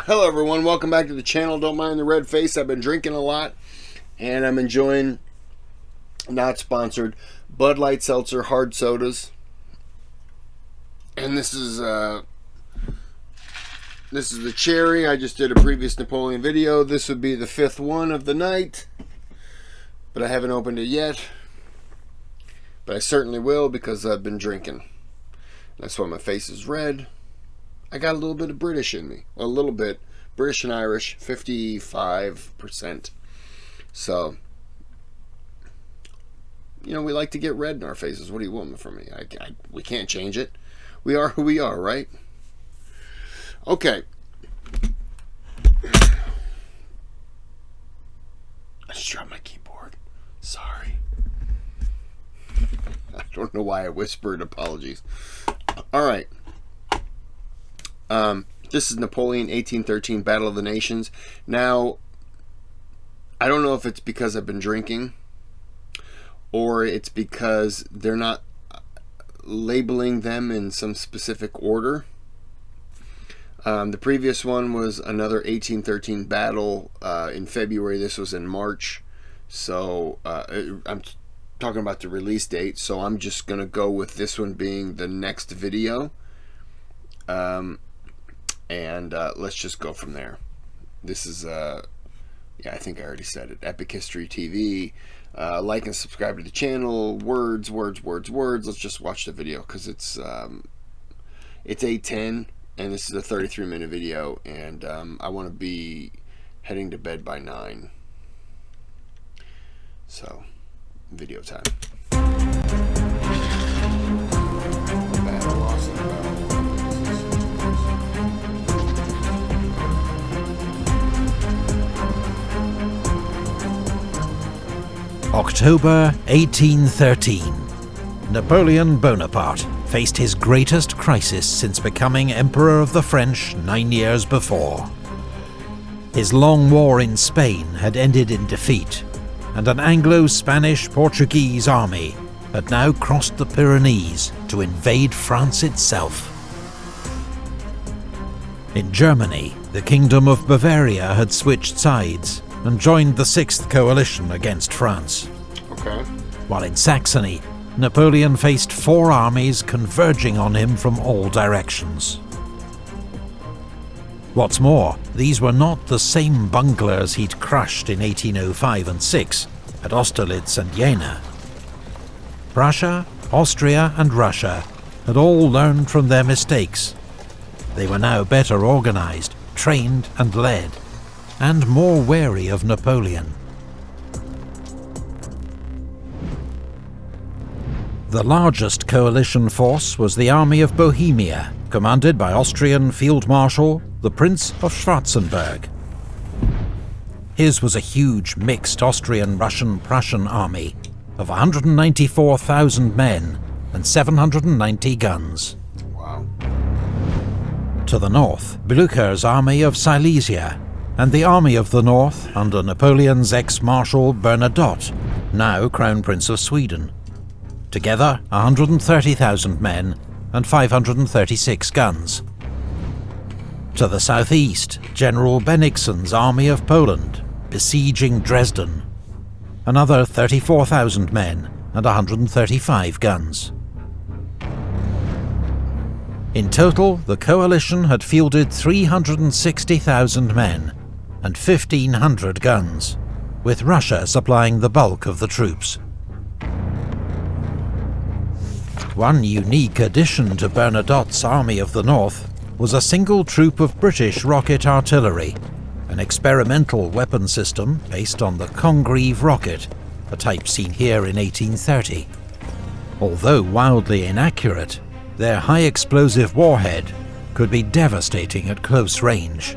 Hello everyone, welcome back to the channel. Don't mind the red face. I've been drinking a lot and I'm enjoying, not sponsored, Bud Light Seltzer hard sodas. And this is the cherry. I just did a previous Napoleon video. This would be the 5th one of the night, but I haven't opened it yet. But I certainly will because I've been drinking. That's why my face is red. I got a little bit of British in me. A little bit. British and Irish, 55%. So, you know, we like to get red in our faces. What do you want from me? We can't change it. We are who we are, right? Okay. I just dropped my keyboard. Sorry. I don't know why I whispered. Apologies. All right. This is Napoleon 1813 Battle of the Nations. Now, I don't know if it's because I've been drinking or it's because they're not labeling them in some specific order. The previous one was another 1813 battle in February. This was in March. So I'm talking about the release date. So I'm just going to go with this one being the next video. And let's just go from there. This is, yeah, I think I already said it. Epic History TV. Like and subscribe to the channel. Words. Let's just watch the video because it's 8:10 and this is a 33-minute video, and I want to be heading to bed by 9. So, video time. October 1813. Napoleon Bonaparte faced his greatest crisis since becoming Emperor of the French 9 years before. His long war in Spain had ended in defeat, and an Anglo-Spanish-Portuguese army had now crossed the Pyrenees to invade France itself. In Germany, the Kingdom of Bavaria had switched sides and joined the 6th Coalition against France. Okay. While in Saxony, Napoleon faced 4 armies converging on him from all directions. What's more, these were not the same bunglers he'd crushed in 1805 and 6 at Austerlitz and Jena. Prussia, Austria and Russia had all learned from their mistakes. They were now better organized, trained and led, and more wary of Napoleon. The largest coalition force was the Army of Bohemia, commanded by Austrian Field Marshal the Prince of Schwarzenberg. His was a huge mixed Austrian-Russian-Prussian army of 194,000 men and 790 guns. Wow. To the north, Blücher's army of Silesia, and the Army of the North under Napoleon's ex-Marshal Bernadotte, now Crown Prince of Sweden. Together, 130,000 men and 536 guns. To the southeast, General Bennigsen's Army of Poland, besieging Dresden. Another 34,000 men and 135 guns. In total, the coalition had fielded 360,000 men and 1,500 guns, with Russia supplying the bulk of the troops. One unique addition to Bernadotte's Army of the North was a single troop of British rocket artillery, an experimental weapon system based on the Congreve rocket, a type seen here in 1830. Although wildly inaccurate, their high-explosive warhead could be devastating at close range.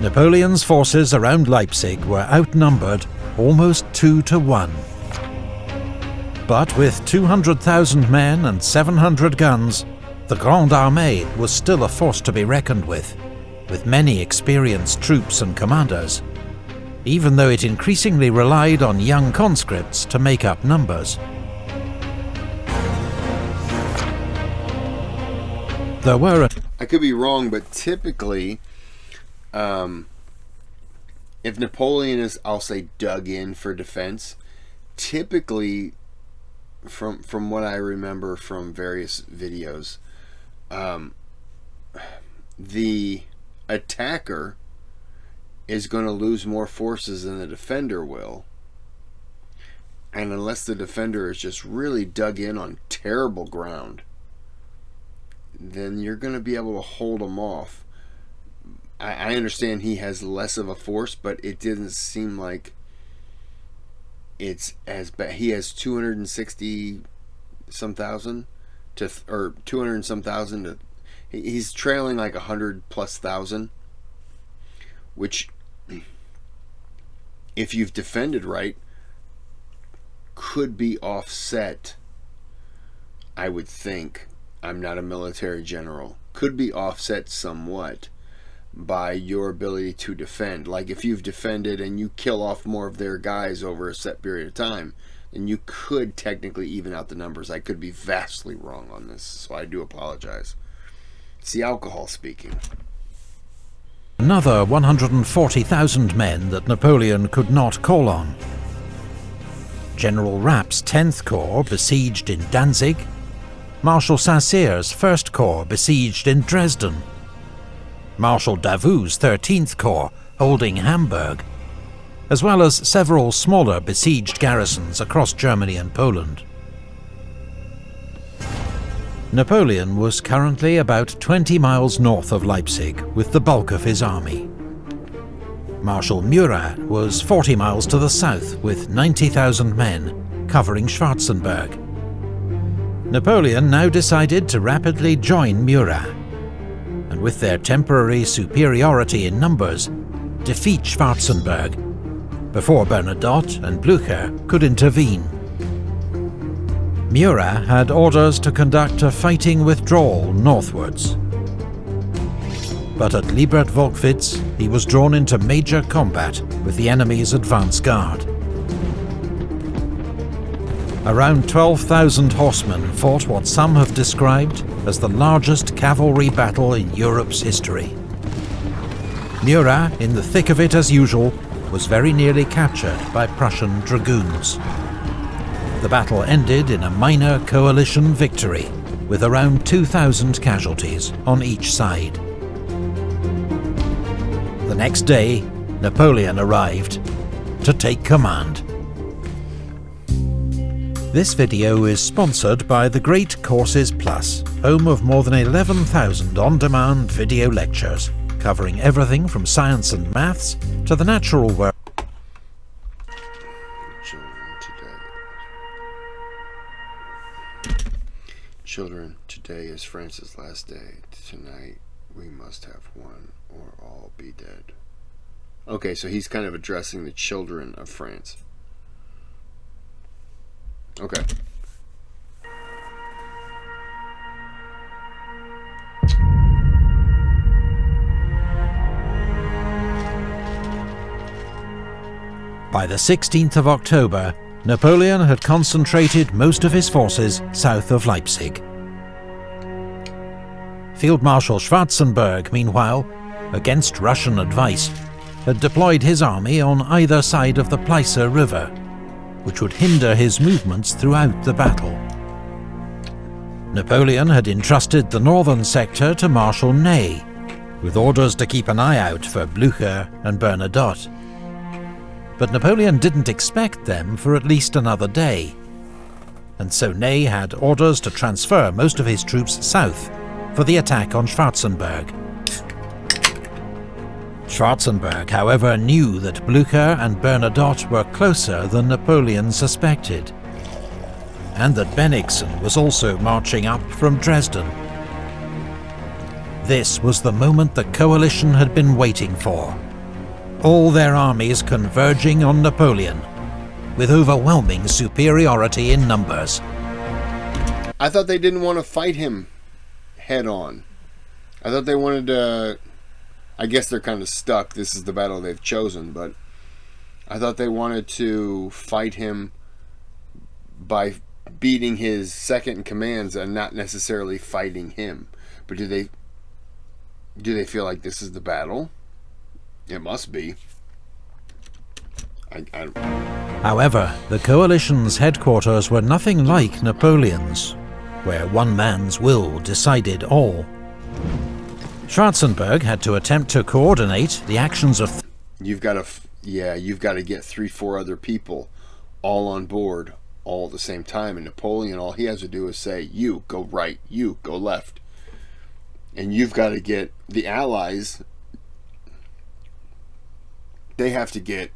Napoleon's forces around Leipzig were outnumbered almost 2 to 1. But with 200,000 men and 700 guns, the Grande Armée was still a force to be reckoned with many experienced troops and commanders, even though it increasingly relied on young conscripts to make up numbers. There were I could be wrong, but typically, if Napoleon is, I'll say, dug in for defense, typically, from what I remember from various videos, the attacker is going to lose more forces than the defender will. And unless the defender is just really dug in on terrible ground, then you're going to be able to hold him off. I understand he has less of a force, but it didn't seem like it's as bad. He has 260 some thousand to, or 200 and some thousand to, he's trailing like 100,000+, which, if you've defended right, could be offset, I would think. I'm not a military general. Could be offset somewhat by your ability to defend. Like if you've defended and you kill off more of their guys over a set period of time, then you could technically even out the numbers. I could be vastly wrong on this, so I do apologize. It's the alcohol speaking. Another 140,000 men that Napoleon could not call on. General Rapp's 10th Corps besieged in Danzig, Marshal Saint-Cyr's 1st Corps besieged in Dresden, Marshal Davout's 13th Corps holding Hamburg, as well as several smaller besieged garrisons across Germany and Poland. Napoleon was currently about 20 miles north of Leipzig with the bulk of his army. Marshal Murat was 40 miles to the south with 90,000 men covering Schwarzenberg. Napoleon now decided to rapidly join Murat, and with their temporary superiority in numbers, defeat Schwarzenberg before Bernadotte and Blücher could intervene. Murat had orders to conduct a fighting withdrawal northwards, but at Liebert-Volkwitz he was drawn into major combat with the enemy's advance guard. Around 12,000 horsemen fought what some have described as the largest cavalry battle in Europe's history. Murat, in the thick of it as usual, was very nearly captured by Prussian dragoons. The battle ended in a minor coalition victory, with around 2,000 casualties on each side. The next day, Napoleon arrived to take command. This video is sponsored by the Great Courses Plus, home of more than 11,000 on-demand video lectures, covering everything from science and maths to the natural world. Children, today is France's last day. Tonight we must have one or all be dead. Okay, so he's kind of addressing the children of France. Okay. By the 16th of October, Napoleon had concentrated most of his forces south of Leipzig. Field Marshal Schwarzenberg, meanwhile, against Russian advice, had deployed his army on either side of the Pleiße River, which would hinder his movements throughout the battle. Napoleon had entrusted the northern sector to Marshal Ney, with orders to keep an eye out for Blücher and Bernadotte. But Napoleon didn't expect them for at least another day, and so Ney had orders to transfer most of his troops south for the attack on Schwarzenberg. Schwarzenberg, however, knew that Blücher and Bernadotte were closer than Napoleon suspected, and that Bennigsen was also marching up from Dresden. This was the moment the coalition had been waiting for. All their armies converging on Napoleon, with overwhelming superiority in numbers. I thought they didn't want to fight him head on. I thought they wanted to... I guess they're kind of stuck. This is the battle they've chosen, but I thought they wanted to fight him by beating his second in commands and not necessarily fighting him. But do they... Do they feel like this is the battle? It must be. However, the coalition's headquarters were nothing like Napoleon's, where one man's will decided all. Schwarzenberg had to attempt to coordinate the actions of... You've got to get 3-4 other people all on board all at the same time, and Napoleon, all he has to do is say, you go right, you go left. And you've got to get the Allies, they have to get,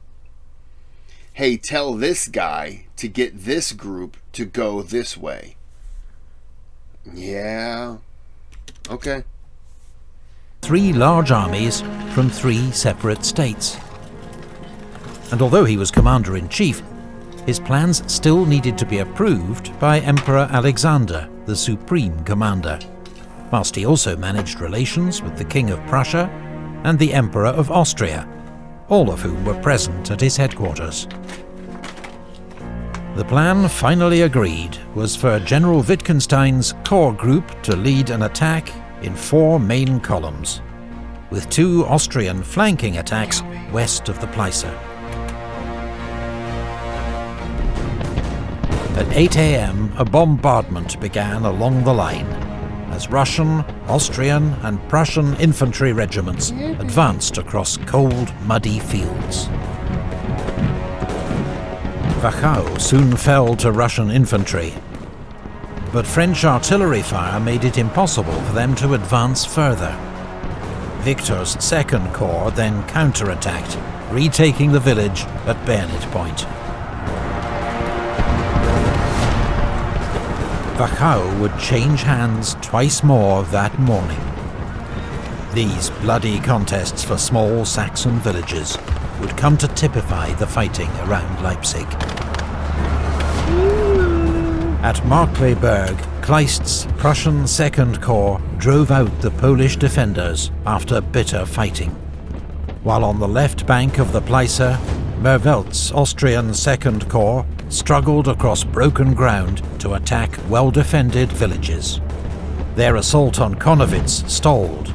hey, tell this guy to get this group to go this way. Yeah. Okay. 3 large armies from 3 separate states. And although he was commander-in-chief, his plans still needed to be approved by Emperor Alexander, the supreme commander, whilst he also managed relations with the King of Prussia and the Emperor of Austria, all of whom were present at his headquarters. The plan finally agreed was for General Wittgenstein's corps group to lead an attack in 4 main columns, with 2 Austrian flanking attacks west of the Pleiße. At 8 AM, a bombardment began along the line, as Russian, Austrian and Prussian infantry regiments advanced across cold, muddy fields. Wachau soon fell to Russian infantry, but French artillery fire made it impossible for them to advance further. Victor's 2nd Corps then counterattacked, retaking the village at bayonet point. Wachau would change hands twice more that morning. These bloody contests for small Saxon villages would come to typify the fighting around Leipzig. At Markkleeberg, Kleist's Prussian 2nd Corps drove out the Polish defenders after bitter fighting, while on the left bank of the Pleiße, Merveldt's Austrian 2nd Corps struggled across broken ground to attack well-defended villages. Their assault on Konnewitz stalled,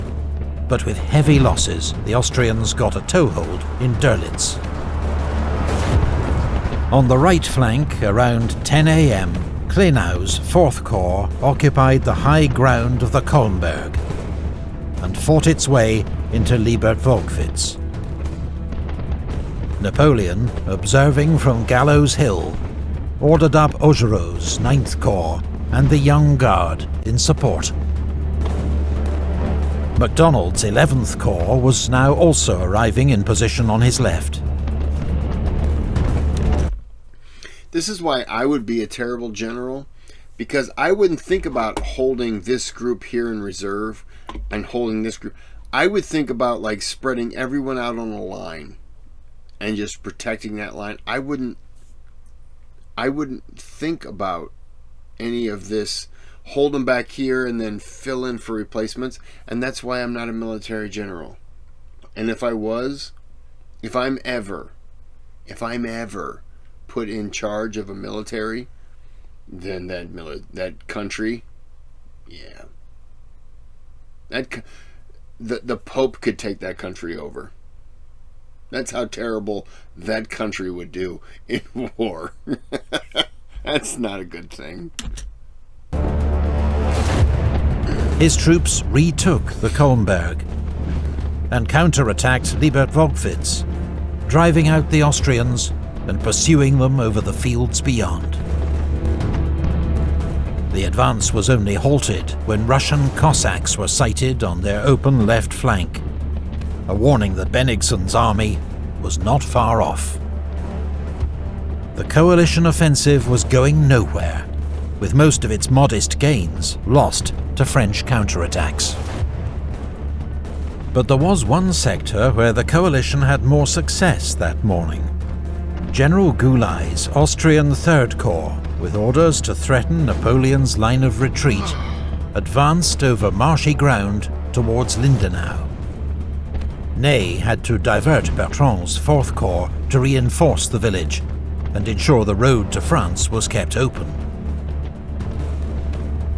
but with heavy losses, the Austrians got a toehold in Dörlitz. On the right flank, around 10 AM, Klenau's 4th Corps occupied the high ground of the Kolmberg and fought its way into Liebertwolkwitz. Napoleon, observing from Gallows Hill, ordered up Augereau's 9th Corps and the Young Guard in support. MacDonald's 11th Corps was now also arriving in position on his left. This is why I would be a terrible general, because I wouldn't think about holding this group here in reserve and holding this group. I would think about like spreading everyone out on a line and just protecting that line. I wouldn't think about any of this, hold them back here and then fill in for replacements. And that's why I'm not a military general. And if I'm ever put in charge of a military, then that country, yeah, the Pope could take that country over. That's how terrible that country would do in war. That's not a good thing. His troops retook the Kolmberg and counterattacked Liebertwolkwitz, driving out the Austrians and pursuing them over the fields beyond. The advance was only halted when Russian Cossacks were sighted on their open left flank, a warning that Bennigsen's army was not far off. The coalition offensive was going nowhere, with most of its modest gains lost to French counterattacks. But there was one sector where the coalition had more success that morning. General Goulay's Austrian 3rd Corps, with orders to threaten Napoleon's line of retreat, advanced over marshy ground towards Lindenau. Ney had to divert Bertrand's 4th Corps to reinforce the village and ensure the road to France was kept open.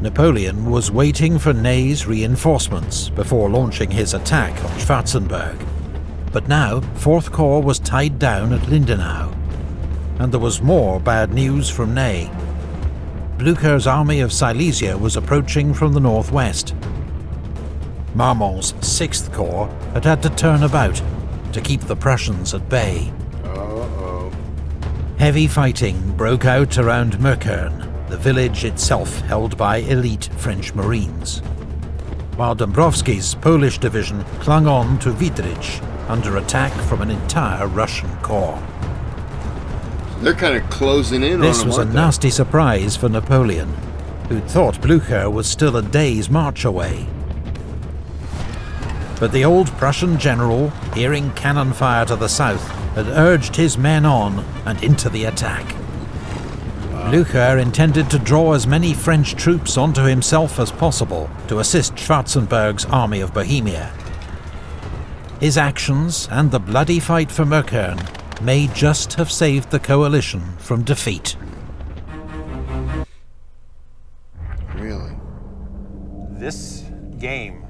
Napoleon was waiting for Ney's reinforcements before launching his attack on Schwarzenberg. But now, 4th Corps was tied down at Lindenau, and there was more bad news from Ney. Blücher's army of Silesia was approaching from the northwest. Marmont's 6th Corps had to turn about to keep the Prussians at bay. Heavy fighting broke out around Möckern, the village itself held by elite French Marines, while Dąbrowski's Polish division clung on to Wiedrich under attack from an entire Russian corps. They're kind of closing in on him. This was a nasty surprise for Napoleon, who'd thought Blücher was still a day's march away. But the old Prussian general, hearing cannon fire to the south, had urged his men on and into the attack. Blücher intended to draw as many French troops onto himself as possible to assist Schwarzenberg's army of Bohemia. His actions and the bloody fight for Möckern may just have saved the coalition from defeat. Really? This game,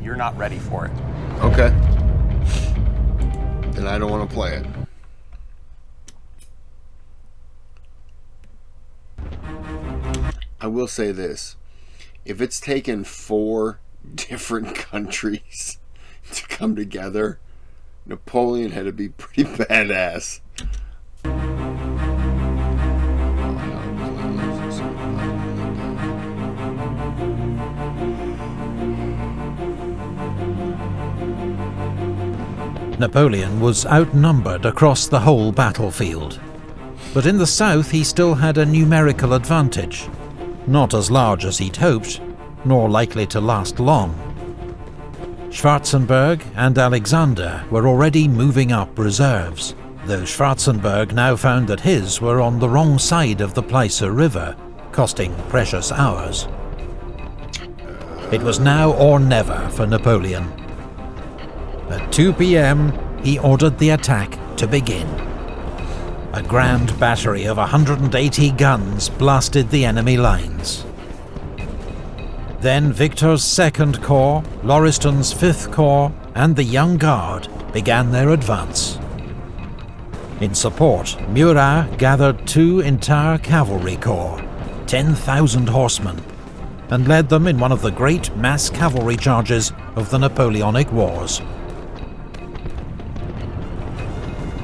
you're not ready for it. Okay. Then I don't want to play it. I will say this. If it's taken 4 different countries to come together, Napoleon had to be pretty badass. Napoleon was outnumbered across the whole battlefield. But in the south he still had a numerical advantage, not as large as he'd hoped, nor likely to last long. Schwarzenberg and Alexander were already moving up reserves, though Schwarzenberg now found that his were on the wrong side of the Pleiße River, costing precious hours. It was now or never for Napoleon. At 2 p.m, he ordered the attack to begin. A grand battery of 180 guns blasted the enemy lines. Then Victor's 2nd Corps, Lauriston's 5th Corps, and the Young Guard began their advance. In support, Murat gathered 2 entire cavalry corps, 10,000 horsemen, and led them in one of the great mass cavalry charges of the Napoleonic Wars.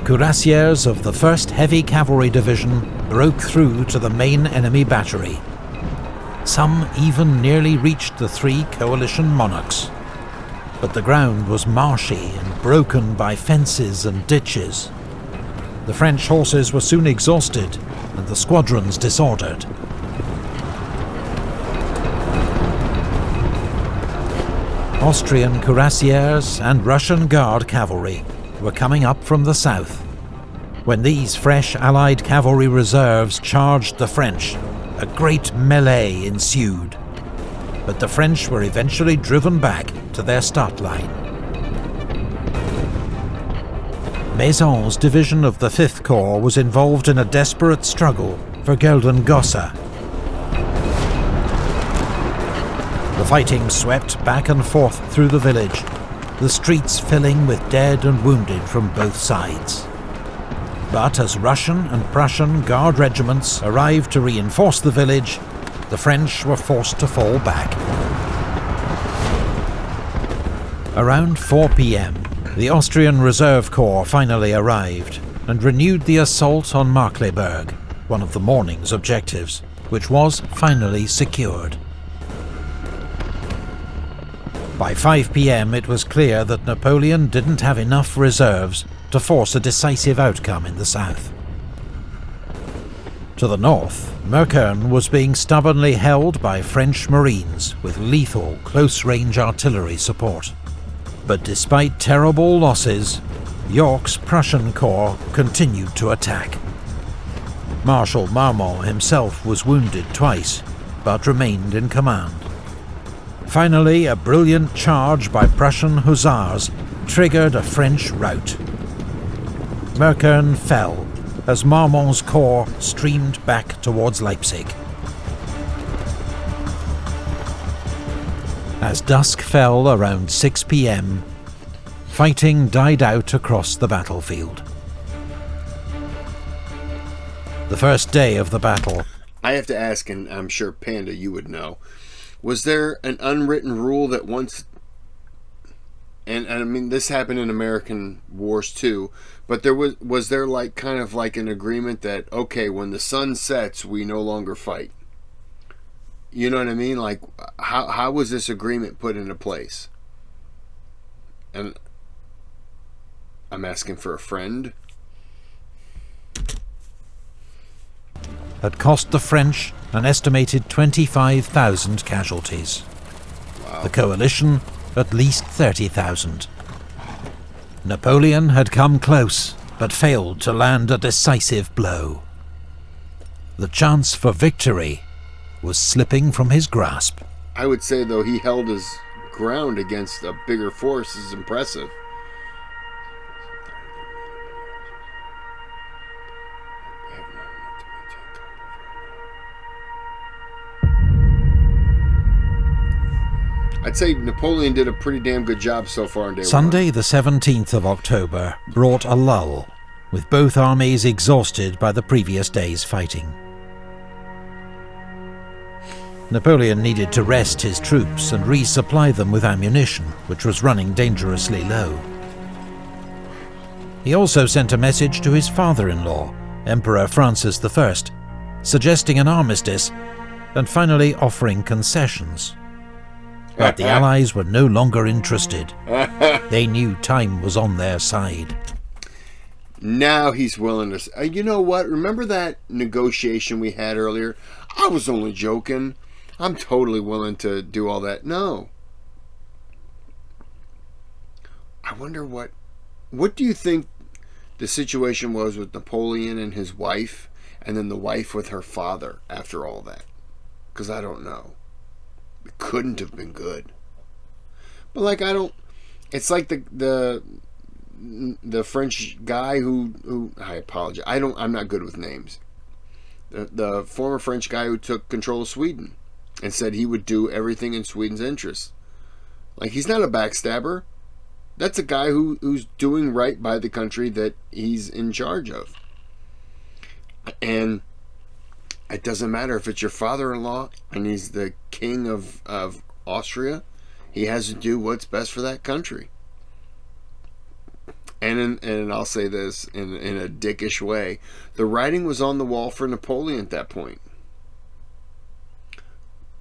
Cuirassiers of the 1st Heavy Cavalry Division broke through to the main enemy battery. Some even nearly reached the 3 coalition monarchs. But the ground was marshy and broken by fences and ditches. The French horses were soon exhausted and the squadrons disordered. Austrian cuirassiers and Russian Guard cavalry were coming up from the south. When these fresh Allied cavalry reserves charged the French, a great melee ensued. But the French were eventually driven back to their start line. Maison's division of the 5th Corps was involved in a desperate struggle for Geldengosse. The fighting swept back and forth through the village, the streets filling with dead and wounded from both sides. But as Russian and Prussian Guard regiments arrived to reinforce the village, the French were forced to fall back. Around 4 p.m, the Austrian Reserve Corps finally arrived and renewed the assault on Markkleeberg, one of the morning's objectives, which was finally secured. By 5 p.m, it was clear that Napoleon didn't have enough reserves to force a decisive outcome in the south. To the north, Möckern was being stubbornly held by French Marines with lethal close-range artillery support. But despite terrible losses, York's Prussian Corps continued to attack. Marshal Marmont himself was wounded twice, but remained in command. Finally, a brilliant charge by Prussian hussars triggered a French rout. Möckern fell as Marmont's corps streamed back towards Leipzig. As dusk fell around 6 p.m, fighting died out across the battlefield. The first day of the battle. I have to ask, and I'm sure Panda, you would know, was there an unwritten rule that once, and I mean this happened in American wars too, but was there like kind of like an agreement that, okay, when the sun sets, we no longer fight? You know what I mean? Like, how was this agreement put into place? And I'm asking for a friend. Had cost the French an estimated 25,000 casualties. Wow. The coalition at least 30,000. Napoleon had come close, but failed to land a decisive blow. The chance for victory was slipping from his grasp. I would say, though, he held his ground against a bigger force is impressive. I'd say Napoleon did a pretty damn good job so far on day Sunday, one. the 17th of October, brought a lull, with both armies exhausted by the previous day's fighting. Napoleon needed to rest his troops and resupply them with ammunition, which was running dangerously low. He also sent a message to his father-in-law, Emperor Francis I, suggesting an armistice and finally offering concessions. But the Allies were no longer interested. They knew time was on their side. Now he's willing to... you know what? Remember that negotiation we had earlier? I was only joking. I'm totally willing to do all that. No. I wonder what do you think the situation was with Napoleon and his wife, and then the wife with her father after all that? Because I don't know. It couldn't have been good. But like, I don't... It's like the French guy who I apologize. I'm not good with names. The former French guy who took control of Sweden and said he would do everything in Sweden's interest. Like, he's not a backstabber. That's a guy who's doing right by the country that he's in charge of. And it doesn't matter if it's your father-in-law and he's the king of Austria. He has to do what's best for that country. And I'll say this in a dickish way, the writing was on the wall for Napoleon at that point.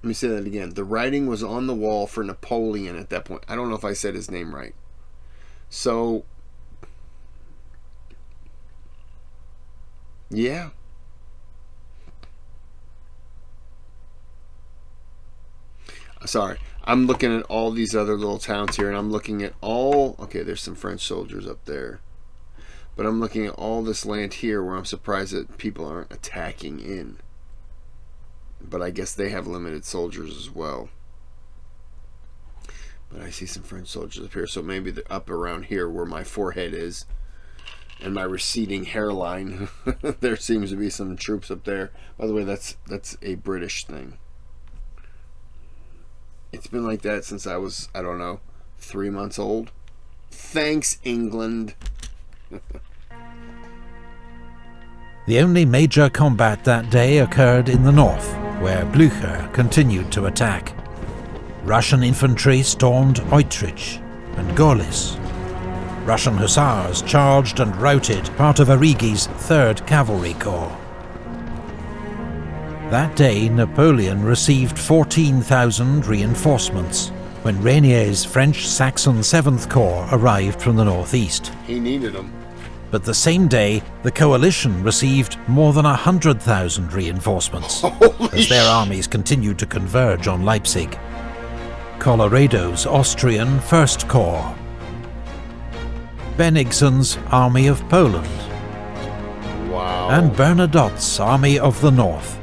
Let me say that again. The writing was on the wall for Napoleon at that point. I don't know if I said his name right. So, yeah. Sorry. I'm looking at all these other little towns here, and I'm looking at all... Okay, there's some French soldiers up there. But I'm looking at all this land here where I'm surprised that people aren't attacking in. But I guess they have limited soldiers as well. But I see some French soldiers up here, so maybe they're up around here where my forehead is. And my receding hairline. There seems to be some troops up there. By the way, that's a British thing. It's been like that since I was, I don't know, 3 months old. Thanks, England. The only major combat that day occurred in the north, where Blücher continued to attack. Russian infantry stormed Eutrich and Gorlice. Russian hussars charged and routed part of Arrighi's 3rd Cavalry Corps. That day, Napoleon received 14,000 reinforcements when Reynier's French Saxon 7th Corps arrived from the northeast. He needed them. But the same day, the coalition received more than 100,000 reinforcements as their armies continued to converge on Leipzig. Colloredo's Austrian 1st Corps, Bennigsen's Army of Poland, Wow. and Bernadotte's Army of the North,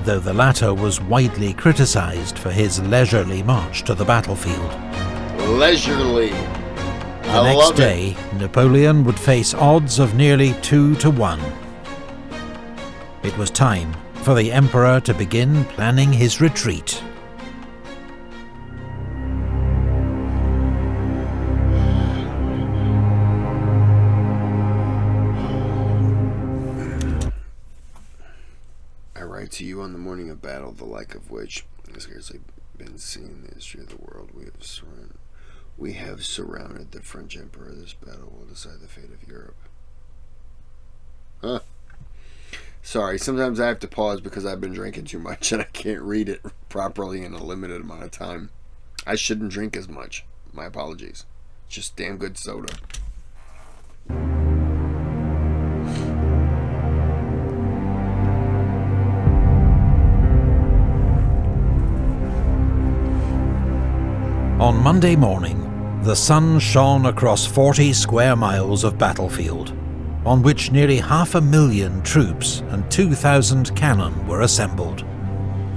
though the latter was widely criticized for his leisurely march to the battlefield. Leisurely. The next day, Napoleon would face odds of nearly 2 to 1. It was time for the Emperor to begin planning his retreat. to you on the morning of battle, the like of which has scarcely been seen in the history of the world. We have surrounded the French Emperor. This battle will decide the fate of Europe. Huh. Sorry, sometimes I have to pause because I've been drinking too much and I can't read it properly in a limited amount of time. I shouldn't drink as much. My apologies. Just damn good soda. On Monday morning, the sun shone across 40 square miles of battlefield, on which nearly 500,000 troops and 2,000 cannon were assembled.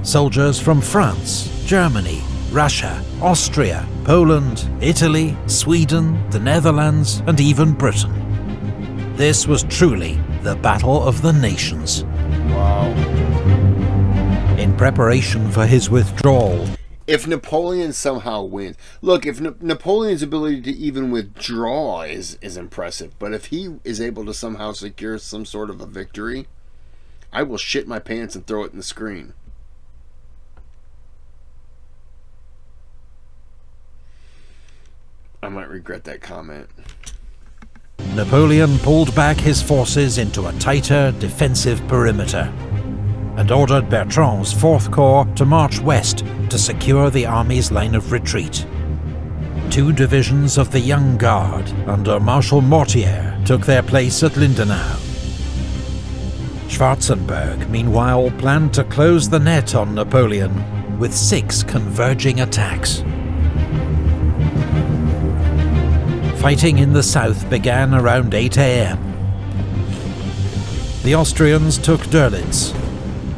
Soldiers from France, Germany, Russia, Austria, Poland, Italy, Sweden, the Netherlands, and even Britain. This was truly the Battle of the Nations. Wow. In preparation for his withdrawal, If Napoleon somehow wins... Look, if Napoleon's ability to even withdraw is impressive, but if he is able to somehow secure some sort of a victory, I will shit my pants and throw it in the screen. I might regret that comment. Napoleon pulled back his forces into a tighter defensive perimeter and ordered Bertrand's 4th Corps to march west to secure the army's line of retreat. 2 divisions of the Young Guard under Marshal Mortier took their place at Lindenau. Schwarzenberg, meanwhile, planned to close the net on Napoleon with 6 converging attacks. Fighting in the south began around 8 AM. The Austrians took Dörlitz,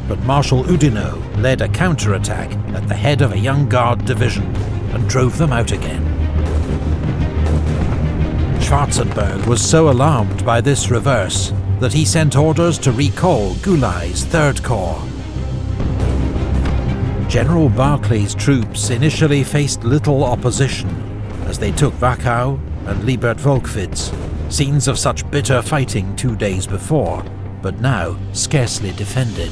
but Marshal Oudinot led a counterattack at the head of a Young Guard division and drove them out again. Schwarzenberg was so alarmed by this reverse that he sent orders to recall Goulay's 3rd Corps. General Barclay's troops initially faced little opposition as they took Wachau and Liebert-Volkwitz, scenes of such bitter fighting 2 days before, but now scarcely defended.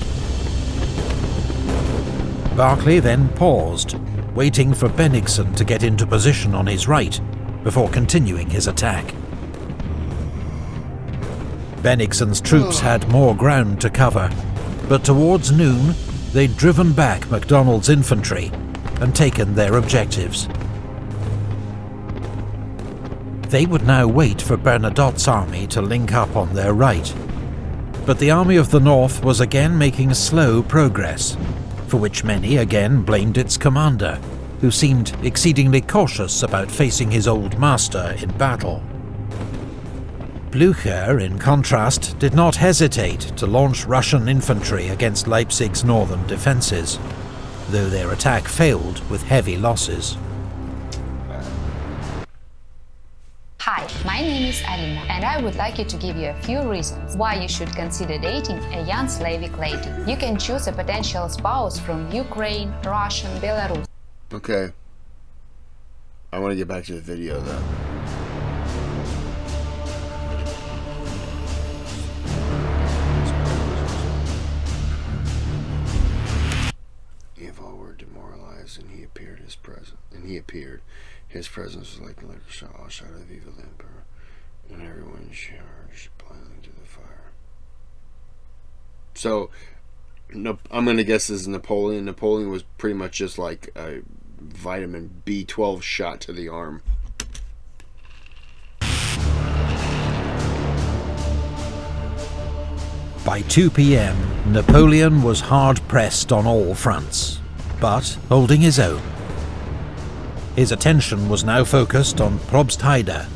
Barclay then paused, waiting for Bennigsen to get into position on his right, before continuing his attack. Bennigsen's troops had more ground to cover, but towards noon, they'd driven back MacDonald's infantry and taken their objectives. They would now wait for Bernadotte's army to link up on their right, but the Army of the North was again making slow progress, for which many again blamed its commander, who seemed exceedingly cautious about facing his old master in battle. Blücher, in contrast, did not hesitate to launch Russian infantry against Leipzig's northern defences, though their attack failed with heavy losses. Hi, my name is Alina, and I would like to give you a few reasons why you should consider dating a young Slavic lady. You can choose a potential spouse from Ukraine, Russia, Belarus. Okay. I want to get back to the video though. If all were demoralized and he appeared, his presence was like an electric shot, all shot of evil emperor, and everyone charged blindly to the fire. So, no, I'm going to guess this is Napoleon. Napoleon was pretty much just like a vitamin B12 shot to the arm. By 2 PM, Napoleon was hard-pressed on all fronts, but holding his own. His attention was now focused on Probstheide,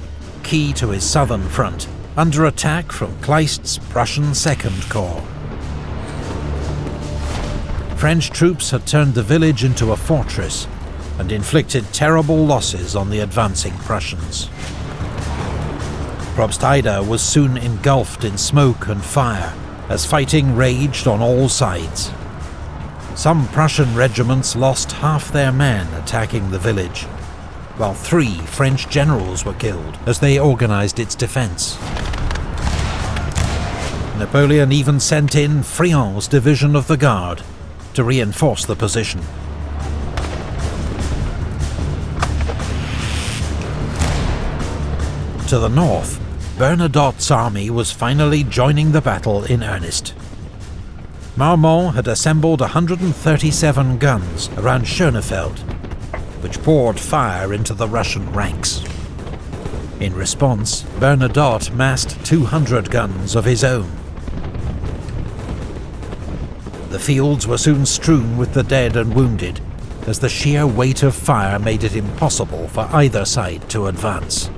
key to his southern front, under attack from Kleist's Prussian 2nd Corps. French troops had turned the village into a fortress and inflicted terrible losses on the advancing Prussians. Probstheide was soon engulfed in smoke and fire as fighting raged on all sides. Some Prussian regiments lost half their men attacking the village, while 3 French generals were killed as they organized its defense. Napoleon even sent in Friant's division of the Guard to reinforce the position. To the north, Bernadotte's army was finally joining the battle in earnest. Marmont had assembled 137 guns around Schönefeld, which poured fire into the Russian ranks. In response, Bernadotte massed 200 guns of his own. The fields were soon strewn with the dead and wounded, as the sheer weight of fire made it impossible for either side to advance.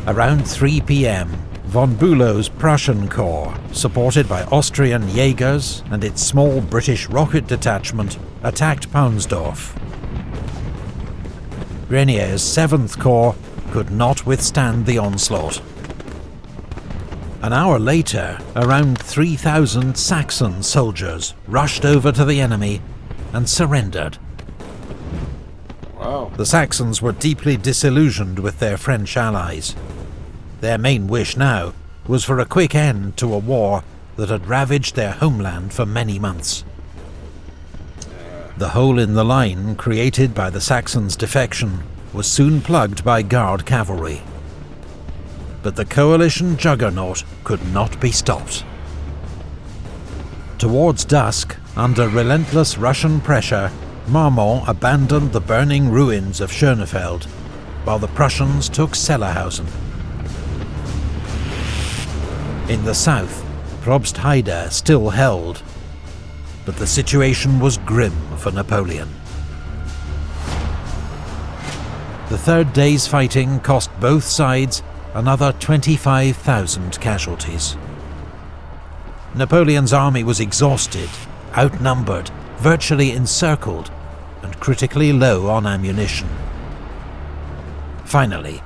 Around 3 p.m, von Bülow's Prussian Corps, supported by Austrian Jaegers and its small British rocket detachment, attacked Paunsdorf. Grenier's 7th Corps could not withstand the onslaught. An hour later, around 3,000 Saxon soldiers rushed over to the enemy and surrendered. Wow. The Saxons were deeply disillusioned with their French allies. Their main wish now was for a quick end to a war that had ravaged their homeland for many months. The hole in the line created by the Saxons' defection was soon plugged by Guard cavalry. But the coalition juggernaut could not be stopped. Towards dusk, under relentless Russian pressure, Marmont abandoned the burning ruins of Schönefeld, while the Prussians took Sellerhausen. In the south, Probstheide still held, but the situation was grim for Napoleon. The third day's fighting cost both sides another 25,000 casualties. Napoleon's army was exhausted, outnumbered, virtually encircled, and critically low on ammunition. Finally,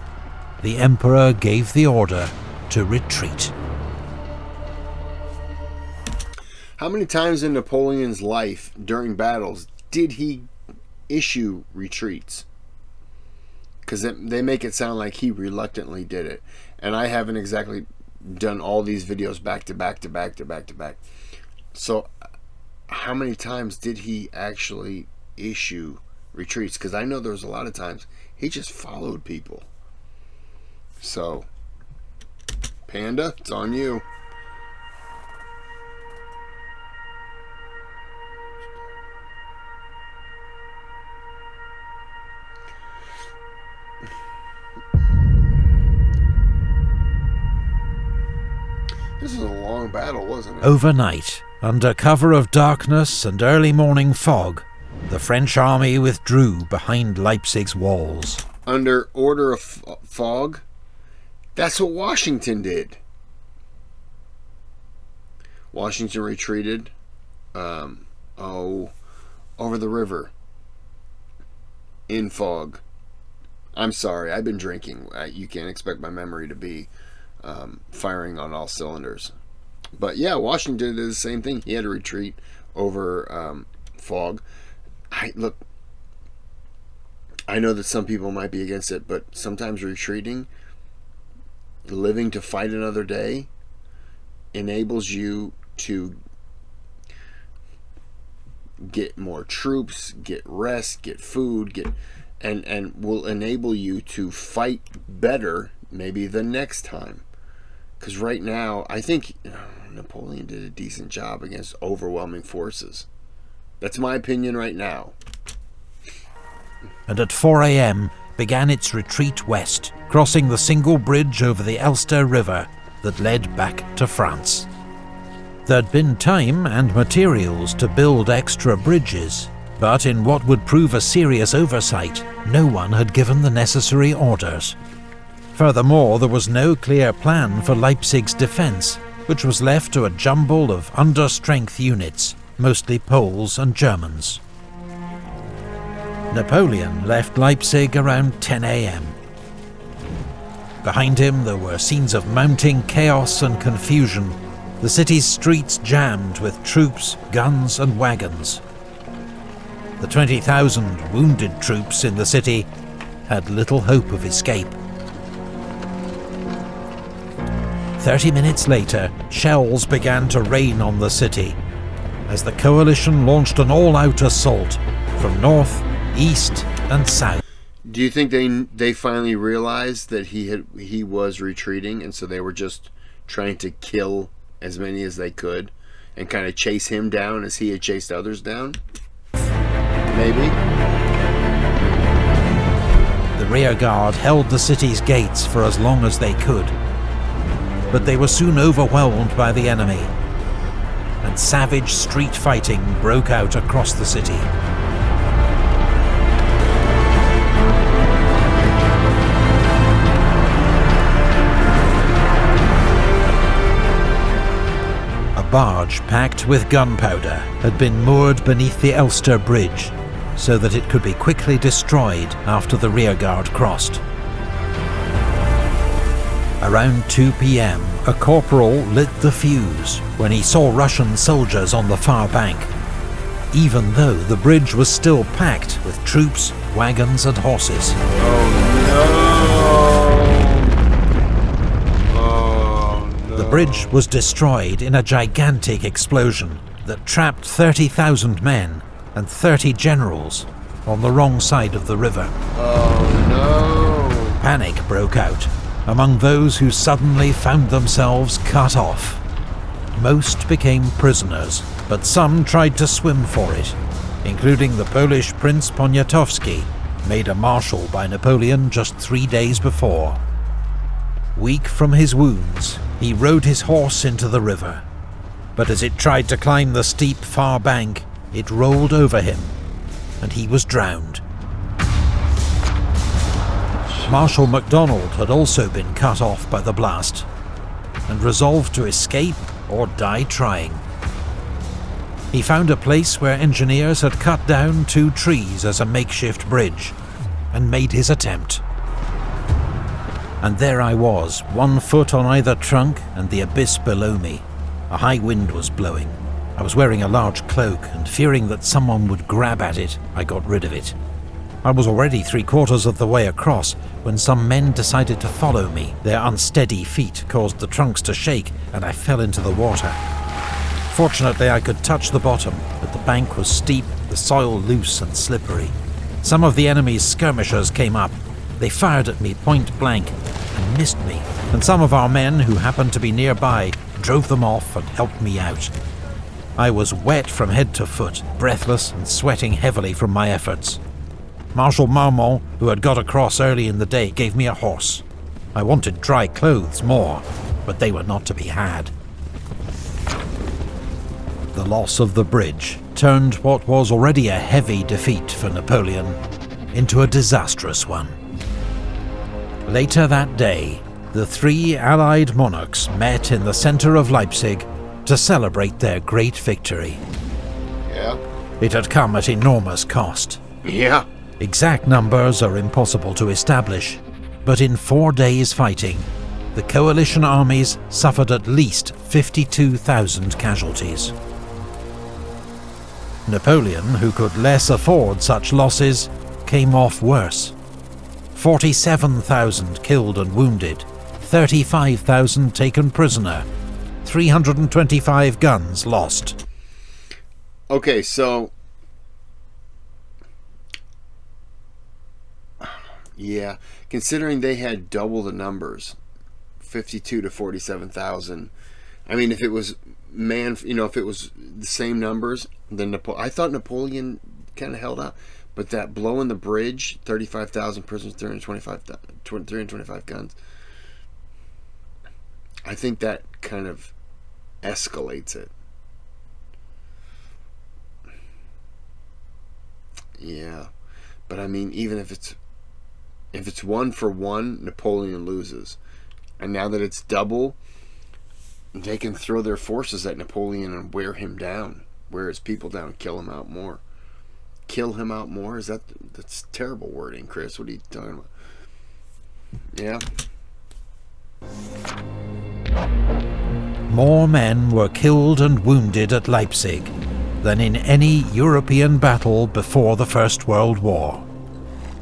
the Emperor gave the order to retreat. How many times in Napoleon's life during battles did he issue retreats? Because they make it sound like he reluctantly did it. And I haven't exactly done all these videos back to back to back to back to back. So how many times did he actually issue retreats? Because I know there was a lot of times he just followed people. So, Panda, it's on you. This was a long battle, wasn't it? Overnight, under cover of darkness and early morning fog, the French army withdrew behind Leipzig's walls. Under order of fog? That's what Washington did. Washington retreated over the river in fog. I'm sorry, I've been drinking. You can't expect my memory to be firing on all cylinders. But yeah, Washington did the same thing. He had to retreat over fog. Look, I know that some people might be against it, but sometimes retreating, living to fight another day, enables you to get more troops, get rest, get food, and will enable you to fight better maybe the next time. Because right now, I think Napoleon did a decent job against overwhelming forces. That's my opinion right now. And at 4 a.m. began its retreat west, crossing the single bridge over the Elster River that led back to France. There'd been time and materials to build extra bridges, but in what would prove a serious oversight, no one had given the necessary orders. Furthermore, there was no clear plan for Leipzig's defence, which was left to a jumble of under-strength units, mostly Poles and Germans. Napoleon left Leipzig around 10 a.m. Behind him there were scenes of mounting chaos and confusion, the city's streets jammed with troops, guns and wagons. The 20,000 wounded troops in the city had little hope of escape. 30 minutes later, shells began to rain on the city as the coalition launched an all-out assault from north, east and south. Do you think they finally realized that he was retreating, and so they were just trying to kill as many as they could and kind of chase him down as he had chased others down? Maybe. The rearguard held the city's gates for as long as they could, but they were soon overwhelmed by the enemy, and savage street fighting broke out across the city. A barge packed with gunpowder had been moored beneath the Elster Bridge, so that it could be quickly destroyed after the rearguard crossed. Around 2 p.m, a corporal lit the fuse when he saw Russian soldiers on the far bank, even though the bridge was still packed with troops, wagons and horses. Oh no! The bridge was destroyed in a gigantic explosion that trapped 30,000 men and 30 generals on the wrong side of the river. Oh no! Panic broke out among those who suddenly found themselves cut off. Most became prisoners, but some tried to swim for it, including the Polish Prince Poniatowski, made a marshal by Napoleon just 3 days before. Weak from his wounds, he rode his horse into the river, but as it tried to climb the steep far bank, it rolled over him, and he was drowned. Marshal MacDonald had also been cut off by the blast, and resolved to escape or die trying. He found a place where engineers had cut down 2 trees as a makeshift bridge, and made his attempt. And there I was, 1 foot on either trunk and the abyss below me. A high wind was blowing. I was wearing a large cloak, and fearing that someone would grab at it, I got rid of it. I was already 3/4 of the way across when some men decided to follow me. Their unsteady feet caused the trunks to shake, and I fell into the water. Fortunately, I could touch the bottom, but the bank was steep, the soil loose and slippery. Some of the enemy's skirmishers came up. They fired at me point blank and missed me, and some of our men who happened to be nearby drove them off and helped me out. I was wet from head to foot, breathless and sweating heavily from my efforts. Marshal Marmont, who had got across early in the day, gave me a horse. I wanted dry clothes more, but they were not to be had. The loss of the bridge turned what was already a heavy defeat for Napoleon into a disastrous one. Later that day, the 3 Allied monarchs met in the centre of Leipzig to celebrate their great victory. Yeah. It had come at enormous cost. Yeah. Exact numbers are impossible to establish, but in 4 days' fighting, the coalition armies suffered at least 52,000 casualties. Napoleon, who could less afford such losses, came off worse. 47,000 killed and wounded, 35,000 taken prisoner, 325 guns lost. Okay, so yeah, considering they had double the numbers, 52 to 47,000. I mean, if it was if it was the same numbers, then I thought Napoleon kind of held out, but that blow in the bridge, 35,000 prisoners, 325 guns. I think that kind of escalates it. Yeah, but I mean, even if it's 1-for-1, Napoleon loses, and now that it's double, they can throw their forces at Napoleon and wear him down, wear his people down, kill him out more. Kill him out more? That's terrible wording, Kris. What are you talking about? Yeah. More men were killed and wounded at Leipzig than in any European battle before the First World War.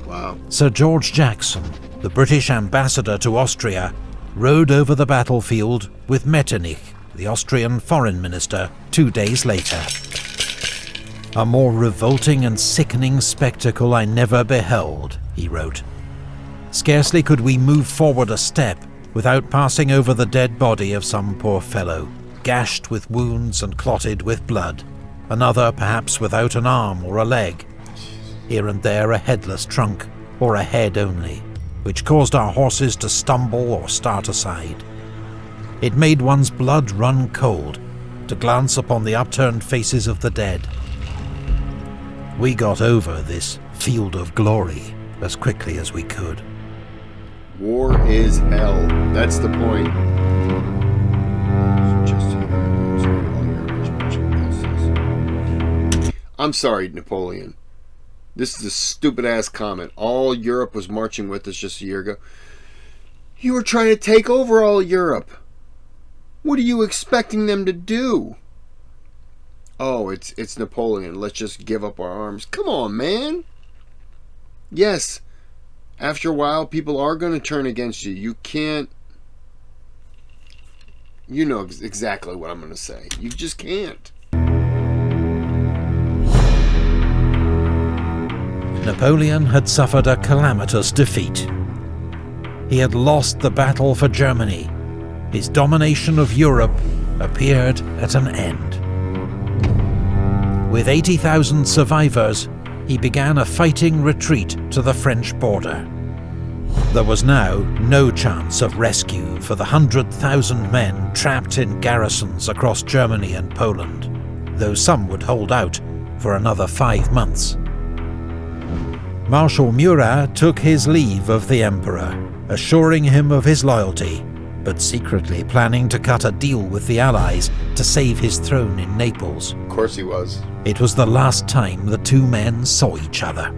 Wow. Sir George Jackson, the British ambassador to Austria, rode over the battlefield with Metternich, the Austrian foreign minister, 2 days later. "A more revolting and sickening spectacle I never beheld," he wrote. "Scarcely could we move forward a step without passing over the dead body of some poor fellow, gashed with wounds and clotted with blood, another perhaps without an arm or a leg, here and there a headless trunk, or a head only, which caused our horses to stumble or start aside. It made one's blood run cold to glance upon the upturned faces of the dead. We got over this field of glory as quickly as we could." War is hell. That's the point. I'm sorry, Napoleon. This is a stupid-ass comment. All Europe was marching with us just a year ago. You were trying to take over all Europe. What are you expecting them to do? Oh, it's Napoleon. Let's just give up our arms. Come on, man. Yes, after a while, people are going to turn against you. You can't... You know exactly what I'm going to say. You just can't. Napoleon had suffered a calamitous defeat. He had lost the battle for Germany. His domination of Europe appeared at an end. With 80,000 survivors, he began a fighting retreat to the French border. There was now no chance of rescue for the 100,000 men trapped in garrisons across Germany and Poland, though some would hold out for another 5 months. Marshal Murat took his leave of the Emperor, assuring him of his loyalty, but secretly planning to cut a deal with the Allies to save his throne in Naples. Of course he was. It was the last time the two men saw each other.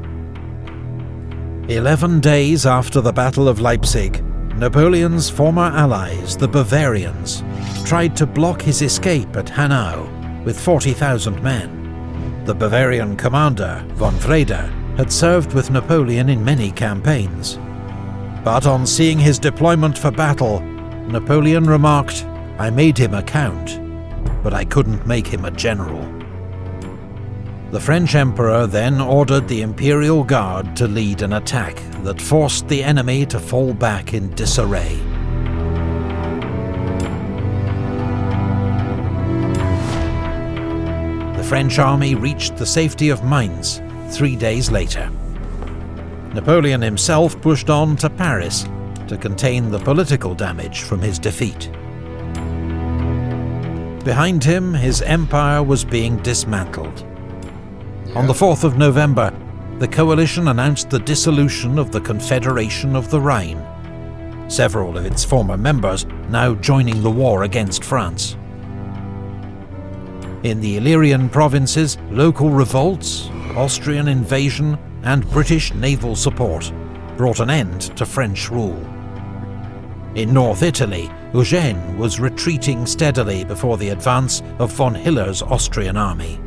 11 days after the Battle of Leipzig, Napoleon's former allies, the Bavarians, tried to block his escape at Hanau with 40,000 men. The Bavarian commander, von Wrede, had served with Napoleon in many campaigns. But on seeing his deployment for battle, Napoleon remarked, "I made him a count, but I couldn't make him a general." The French Emperor then ordered the Imperial Guard to lead an attack that forced the enemy to fall back in disarray. The French army reached the safety of Mainz 3 days later. Napoleon himself pushed on to Paris to contain the political damage from his defeat. Behind him, his empire was being dismantled. On the 4th of November, the coalition announced the dissolution of the Confederation of the Rhine, several of its former members now joining the war against France. In the Illyrian provinces, local revolts, Austrian invasion, and British naval support brought an end to French rule. In North Italy, Eugene was retreating steadily before the advance of von Hiller's Austrian army.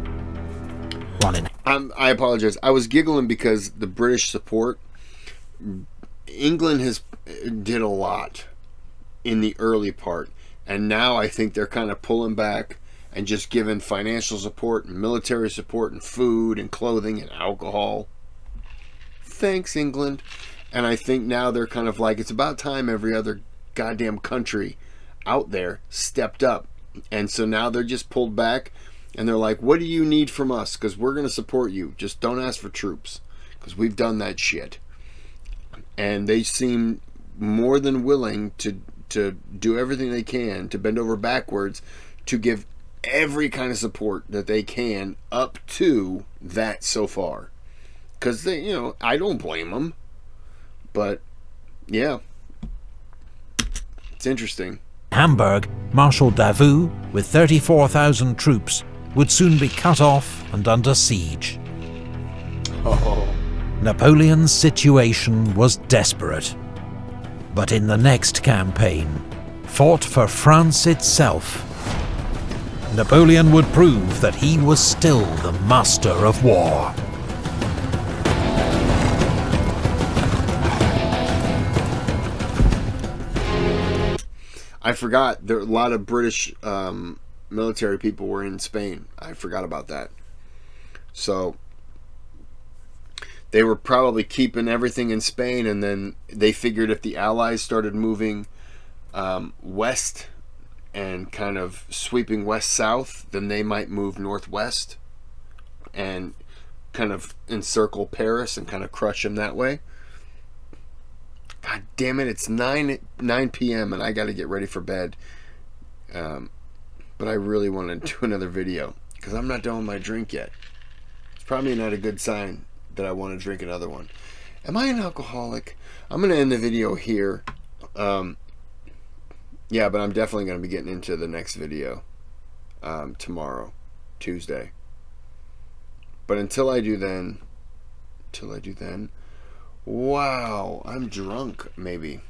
While in I apologize. I was giggling because the British support. England did a lot in the early part, and now I think they're kind of pulling back and just giving financial support and military support and food and clothing and alcohol. Thanks, England. And I think now they're kind of like, it's about time every other goddamn country out there stepped up. And so now they're just pulled back and they're like, what do you need from us? Because we're going to support you. Just don't ask for troops, because we've done that shit. And they seem more than willing to do everything they can to bend over backwards to give every kind of support that they can up to that so far. Because they, I don't blame them. But yeah, it's interesting. Hamburg, Marshal Davout, with 34,000 troops, would soon be cut off and under siege. Oh. Napoleon's situation was desperate. But in the next campaign, fought for France itself, Napoleon would prove that he was still the master of war. I forgot there a lot of British military people were in Spain. I forgot about that. So they were probably keeping everything in Spain, and then they figured if the Allies started moving west and kind of sweeping west-south, then they might move northwest and kind of encircle Paris and kind of crush them that way. God damn it, it's 9 p.m. and I got to get ready for bed. But I really want to do another video because I'm not done with my drink yet. It's probably not a good sign that I want to drink another one. Am I an alcoholic? I'm going to end the video here. Yeah, but I'm definitely going to be getting into the next video tomorrow, Tuesday. But until I do then, wow, I'm drunk, maybe.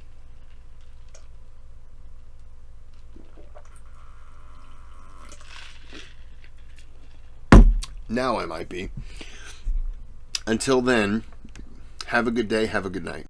Now I might be. Until then, have a good day, have a good night.